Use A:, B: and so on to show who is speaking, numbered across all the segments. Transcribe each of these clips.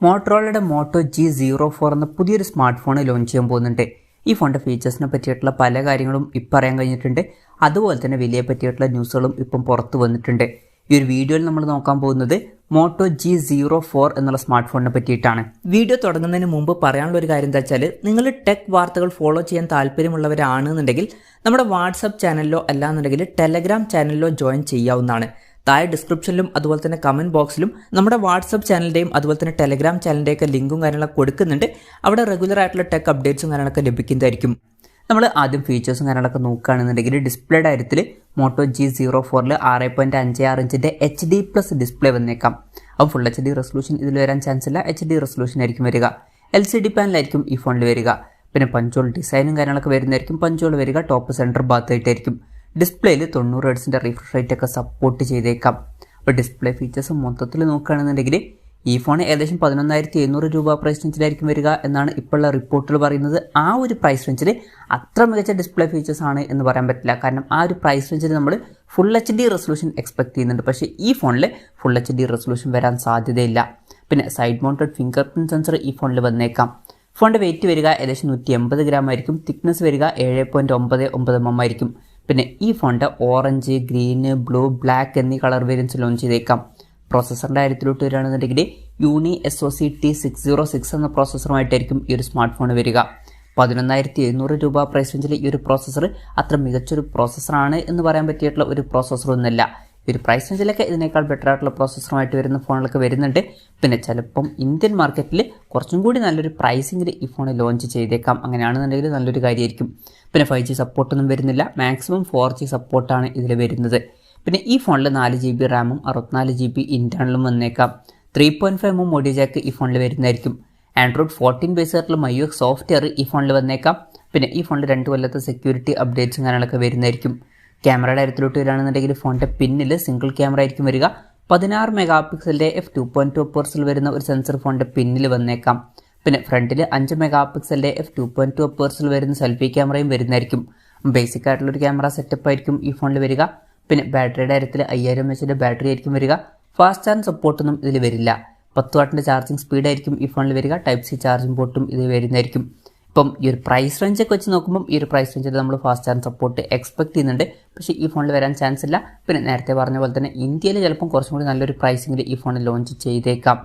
A: മോട്ടറോളയുടെ motto G04 എന്ന പുതിയൊരു smart phone launch ചെയ്യാൻ പോകുന്നുണ്ട്. ഈ ഫോണിൻ്റെ ഫീച്ചേഴ്സിനെ പറ്റിയിട്ടുള്ള പല കാര്യങ്ങളും ഇപ്പം അറിയാൻ കഴിഞ്ഞിട്ടുണ്ട്. അതുപോലെ തന്നെ വലിയ പറ്റിയിട്ടുള്ള ന്യൂസുകളും ഇപ്പം പുറത്ത് വന്നിട്ടുണ്ട്. ഈ ഒരു വീഡിയോയിൽ നമ്മൾ നോക്കാൻ പോകുന്നത് മോട്ടോ G04 എന്നുള്ള സ്മാർട്ട് ഫോണിനെ പറ്റിയിട്ടാണ്. വീഡിയോ തുടങ്ങുന്നതിന് മുമ്പ് പറയാനുള്ള ഒരു കാര്യം എന്താ വെച്ചാൽ, നിങ്ങൾ ടെക് വാർത്തകൾ ഫോളോ ചെയ്യാൻ താല്പര്യമുള്ളവരാണെന്നുണ്ടെങ്കിൽ നമ്മുടെ വാട്സപ്പ് ചാനലിലോ അല്ലാന്നുണ്ടെങ്കിൽ ടെലഗ്രാം ചാനലിലോ ജോയിൻ ചെയ്യാവുന്നതാണ്. താഴെ ഡിസ്ക്രിപ്ഷനിലും അതുപോലെ തന്നെ കമൻറ്റ് ബോക്സിലും നമ്മുടെ വാട്സപ്പ് ചാനലിൻ്റെയും അതുപോലെ തന്നെ ടെലഗ്രാം ചാനലിൻ്റെയൊക്കെ ലിങ്കും കാര്യങ്ങളൊക്കെ കൊടുക്കുന്നുണ്ട്. അവിടെ റെഗുലർ ആയിട്ടുള്ള ടെക് അപ്ഡേറ്റ്സും കാര്യങ്ങളൊക്കെ ലഭിക്കുന്നതായിരിക്കും. നമ്മൾ ആദ്യം ഫീച്ചേഴ്സും കാര്യങ്ങളൊക്കെ നോക്കുകയാണെന്നുണ്ടെങ്കിൽ ഡിസ്പ്ലേയുടെ കാര്യത്തിൽ മോട്ടോ G04 6.56 ഇഞ്ചിൻ്റെ HD+ ഡിസ്പ്ലേ വന്നേക്കാം. അപ്പോൾ ഫുൾ HD റെസൊല്യൂഷൻ ഇതിൽ വരാൻ ചാൻസ് ഇല്ല. HD റെസൊല്യൂഷൻ ആയിരിക്കും വരിക. LCD പാനലായിരിക്കും ഈ ഫോണിൽ വരിക. പിന്നെ പഞ്ചോൾ ഡിസൈനും കാര്യങ്ങളൊക്കെ വരുന്നതായിരിക്കും. പഞ്ചോൾ വരിക ടോപ്പ് സെൻറ്റർ ഭാഗത്തായിട്ടായിരിക്കും. ഡിസ്പ്ലേയിൽ 90 ഹെർട്സിൻ്റെ റിഫ്രഷ് റേറ്റ് ഒക്കെ സപ്പോർട്ട് ചെയ്തേക്കാം. അപ്പോൾ ഡിസ്പ്ലേ ഫീച്ചേഴ്സ് മൊത്തത്തിൽ നോക്കുകയാണെന്നുണ്ടെങ്കിൽ ഈ ഫോൺ ഏകദേശം 11,700 രൂപ പ്രൈസ് റേഞ്ചിലായിരിക്കും വരിക എന്നാണ് ഇപ്പോഴുള്ള റിപ്പോർട്ടുകൾ പറയുന്നത്. ആ ഒരു പ്രൈസ് റേഞ്ചിൽ അത്ര മികച്ച ഡിസ്പ്ലേ ഫീച്ചേഴ്സ് ആണ് എന്ന് പറയാൻ പറ്റില്ല. കാരണം ആ ഒരു പ്രൈസ് റേഞ്ചിൽ നമ്മൾ ഫുൾ HD റെസൊല്യൂഷൻ എക്സ്പെക്ട് ചെയ്യുന്നുണ്ട്. പക്ഷേ ഈ ഫോണിൽ ഫുൾ HD റെസൊല്യൂഷൻ വരാൻ സാധ്യതയില്ല. പിന്നെ side mounted finger print sensor ഈ ഫോണിൽ വന്നേക്കാം. ഫോണിൻ്റെ വെയിറ്റ് വരിക ഏകദേശം 180 ഗ്രാം ആയിരിക്കും. തിക്നെസ് വരിക 7.99 mm ആയിരിക്കും. പിന്നെ ഈ ഫോണിൻ്റെ ഓറഞ്ച്, ഗ്രീന്, ബ്ലൂ, ബ്ലാക്ക് എന്നീ കളർ വേരിയൻസ് ലോഞ്ച് ചെയ്തേക്കാം. പ്രോസസ്സറിൻ്റെ കാര്യത്തിലോട്ട് വരികയാണെന്നുണ്ടെങ്കിൽ യൂണി SoC T606 എന്ന പ്രോസസ്സറുമായിട്ടായിരിക്കും ഈ ഒരു സ്മാർട്ട് ഫോൺ വരിക. 11,700 രൂപ പ്രൈസ് റേഞ്ചിൽ ഈ ഒരു പ്രോസസ്സർ അത്ര മികച്ചൊരു പ്രോസസ്സറാണ് എന്ന് പറയാൻ പറ്റിയിട്ടുള്ള ഒരു പ്രോസസ്സറൊന്നുമല്ല. ഈ ഒരു പ്രൈസ് റേഞ്ചിലൊക്കെ ഇതിനേക്കാൾ ബെറ്റർ ആയിട്ടുള്ള പ്രോസസ്സറുമായിട്ട് വരുന്ന ഫോണുകളൊക്കെ വരുന്നുണ്ട്. പിന്നെ ചിലപ്പം ഇന്ത്യൻ മാർക്കറ്റിൽ കുറച്ചും കൂടി നല്ലൊരു പ്രൈസിങ്ങിൽ ഈ ഫോൺ ലോഞ്ച് ചെയ്തേക്കാം. അങ്ങനെയാണെന്നുണ്ടെങ്കിൽ നല്ലൊരു കാര്യമായിരിക്കും. പിന്നെ 5G സപ്പോർട്ടൊന്നും വരുന്നില്ല. മാക്സിമം 4G സപ്പോർട്ടാണ് ഇതിൽ വരുന്നത്. പിന്നെ ഈ ഫോണിൽ 4GB റാമും 64GB ഇൻറ്റേർണലും വന്നേക്കാം. 3.5 mm ഓഡിയോ ജാക്ക് ഈ ഫോണിൽ വരുന്നതായിരിക്കും. ആൻഡ്രോയിഡ് 14 ബേസ് ആയിട്ടുള്ള MyUX സോഫ്റ്റ്വെയർ ഈ ഫോണിൽ വന്നേക്കാം. പിന്നെ ഈ ഫോണിൽ 2 കൊല്ലത്തെ സെക്യൂരിറ്റി അപ്ഡേറ്റ്സും കാര്യങ്ങളൊക്കെ വരുന്നതായിരിക്കും. ക്യാമറയുടെ കാര്യത്തിലോട്ട് വരികയാണെന്നുണ്ടെങ്കിൽ ഫോണിൻ്റെ പിന്നിൽ സിംഗിൾ ക്യാമറ ആയിരിക്കും വരിക. 16 മെഗാപിക്സലിൻ്റെ f2.2 അപ്പേഴ്സിൽ വരുന്ന ഒരു സെൻസർ ഫോണിൻ്റെ പിന്നിൽ വന്നേക്കാം. പിന്നെ ഫ്രണ്ടിൽ 5 മെഗാപിക്സലിൻ്റെ f2.2 അപ്പേഴ്സിൽ വരുന്ന സെൽഫി ക്യാമറയും വരുന്നതായിരിക്കും. ബേസിക് ആയിട്ടുള്ളൊരു ക്യാമറ സെറ്റപ്പ് ആയിരിക്കും ഈ ഫോണിൽ വരിക. പിന്നെ ബാറ്ററിയുടെ കാര്യത്തിൽ 5000 mAh ബാറ്ററി ആയിരിക്കും വരിക. ഫാസ്റ്റ് ചാർജ് സപ്പോർട്ടൊന്നും ഇതിൽ വരില്ല. 10 വാട്ടിൻ്റെ ചാർജിങ് സ്പീഡായിരിക്കും ഈ ഫോണിൽ വരിക. Type-C ചാർജിങ് പോർട്ടും ഇതിൽ വരുന്നതായിരിക്കും. ഇപ്പം ഈ ഒരു പ്രൈസ് റേഞ്ചൊക്കെ വെച്ച് നോക്കുമ്പം ഈ ഒരു പ്രൈസ് റേഞ്ചിൽ നമ്മൾ ഫാസ്റ്റ് ചാർജ് സപ്പോർട്ട് എക്സ്പെക്ട് ചെയ്യുന്നുണ്ട്. പക്ഷേ ഈ ഫോണിൽ വരാൻ ചാൻസ് ഇല്ല. പിന്നെ നേരത്തെ പറഞ്ഞ പോലെ തന്നെ ഇന്ത്യയിൽ ചിലപ്പം കുറച്ചും കൂടി നല്ലൊരു പ്രൈസിങ്ങിൽ ഈ ഫോൺ ലോഞ്ച് ചെയ്തേക്കാം.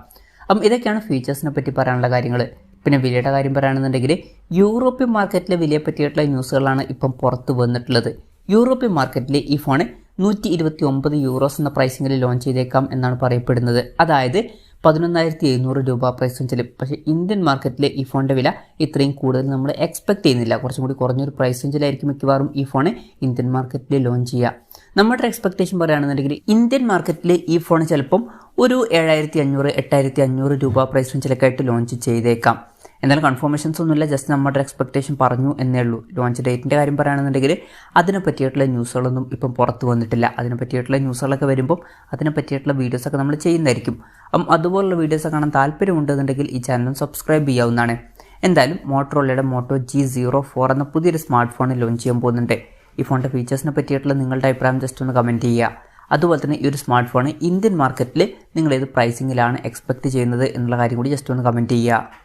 A: അപ്പം ഇതൊക്കെയാണ് ഫീച്ചേഴ്സിനെ പറ്റി പറയാനുള്ള കാര്യങ്ങൾ. പിന്നെ വിലയുടെ കാര്യം പറയുകയാണെന്നുണ്ടെങ്കിൽ യൂറോപ്യൻ മാർക്കറ്റിലെ വിലയെ പറ്റിയിട്ടുള്ള ന്യൂസുകളാണ് ഇപ്പം പുറത്ത് വന്നിട്ടുള്ളത്. യൂറോപ്യൻ മാർക്കറ്റിൽ ഈ ഫോൺ 129 യൂറോസ് എന്ന പ്രൈസിങ്ങിൽ ലോഞ്ച് ചെയ്തേക്കാം എന്നാണ് പറയപ്പെടുന്നത്. അതായത് 11,700 രൂപ പ്രൈസ് റേഞ്ചിൽ. പക്ഷേ ഇന്ത്യൻ മാർക്കറ്റിൽ ഈ ഫോണിൻ്റെ വില ഇത്രയും കൂടുതൽ നമ്മൾ എക്സ്പെക്ട് ചെയ്യുന്നില്ല. കുറച്ചും കൂടി കുറഞ്ഞൊരു പ്രൈസ് റേഞ്ചിലായിരിക്കും മിക്കവാറും ഈ ഫോൺ ഇന്ത്യൻ മാർക്കറ്റിൽ ലോഞ്ച് ചെയ്യുക. നമ്മുടെ എക്സ്പെക്ടേഷൻ പറയുകയാണെന്നുണ്ടെങ്കിൽ ഇന്ത്യൻ മാർക്കറ്റിൽ ഈ ഫോൺ ചിലപ്പം ഒരു 7,500 8,500 രൂപ പ്രൈസ് റേഞ്ചിലൊക്കെ ആയിട്ട് ലോഞ്ച് ചെയ്തേക്കാം. എന്നാലും കൺഫർമേഷൻസ് ഒന്നുമില്ല. ജസ്റ്റ് നമ്മുടെ എക്സ്പെക്ടേഷൻ പറഞ്ഞു എന്നേ ഉള്ളൂ. ലോഞ്ച് ഡേറ്റിൻ്റെ കാര്യം പറയുകയാണെന്നുണ്ടെങ്കിൽ അതിനെ പറ്റിയിട്ടുള്ള ന്യൂസുകളൊന്നും ഇപ്പം പുറത്ത് വന്നിട്ടില്ല. അതിനെ പറ്റിയിട്ടുള്ള ന്യൂസുകളൊക്കെ വരുമ്പം അതിനെ പറ്റിയിട്ടുള്ള വീഡിയോസൊക്കെ നമ്മൾ ചെയ്യുന്നതായിരിക്കും. അതുപോലുള്ള വീഡിയോസ് കാണാൻ താല്പര്യമുണ്ടെന്നുണ്ടെങ്കിൽ ഈ ചാനലും സബ്സ്ക്രൈബ് ചെയ്യാവുന്നതാണ്. എന്തായാലും മോട്ടറോളയുടെ മോട്ടോ G04 എന്ന പുതിയൊരു സ്മാർട്ട് ഫോൺ ലോഞ്ച് ചെയ്യാൻ പോകുന്നുണ്ട്. ഈ ഫോണിൻ്റെ ഫീച്ചേഴ്സിനെ പറ്റിയിട്ടുള്ള നിങ്ങളുടെ അഭിപ്രായം ജസ്റ്റ് ഒന്ന് കമൻറ്റ് ചെയ്യുക. അതുപോലെ തന്നെ ഈ ഒരു സ്മാർട്ട് ഫോൺ ഇന്ത്യൻ മാർക്കറ്റിൽ നിങ്ങൾ ഏത് പ്രൈസിങ്ങിലാണ് എക്സ്പെക്റ്റ് ചെയ്യുന്നത് എന്നുള്ള കാര്യം കൂടി ജസ്റ്റ് ഒന്ന് കമൻറ്റ് ചെയ്യുക.